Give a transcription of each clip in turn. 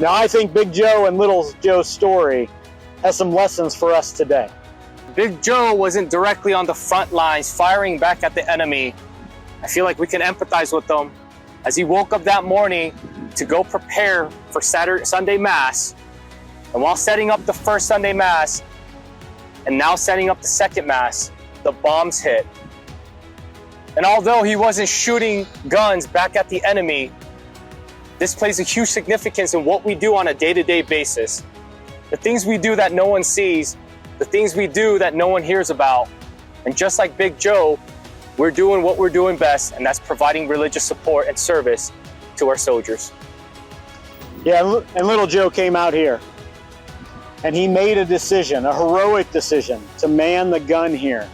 Now I think Big Joe and Little Joe's story has some lessons for us today. Big Joe wasn't directly on the front lines firing back at the enemy. I feel like we can empathize with him as he woke up that morning to go prepare for Sunday Mass. And while setting up the first Sunday Mass and now setting up the second Mass, the bombs hit. And although he wasn't shooting guns back at the enemy, this plays a huge significance in what we do on a day-to-day basis. The things we do that no one sees, the things we do that no one hears about. And just like Big Joe, we're doing what we're doing best, and that's providing religious support and service to our soldiers. Yeah, and Little Joe came out here and he made a decision, a heroic decision, to man the gun here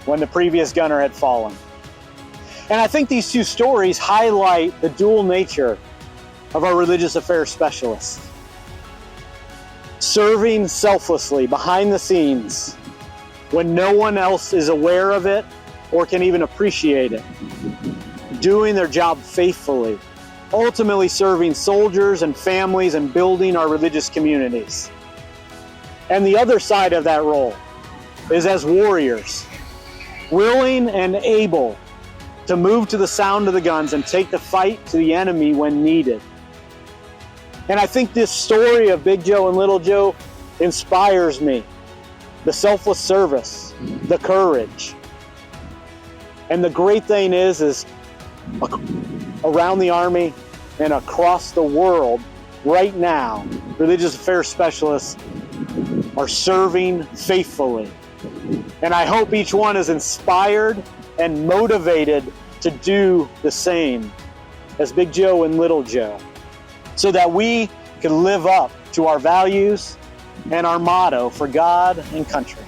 when the previous gunner had fallen. And I think these two stories highlight the dual nature of our religious affairs specialists. Serving selflessly behind the scenes when no one else is aware of it or can even appreciate it. Doing their job faithfully, ultimately serving soldiers and families and building our religious communities. And the other side of that role is as warriors, willing and able to move to the sound of the guns and take the fight to the enemy when needed. And I think this story of Big Joe and Little Joe inspires me. The selfless service, the courage. And the great thing is around the Army and across the world right now, religious affairs specialists are serving faithfully. And I hope each one is inspired and motivated to do the same as Big Joe and Little Joe, so that we can live up to our values and our motto for God and country.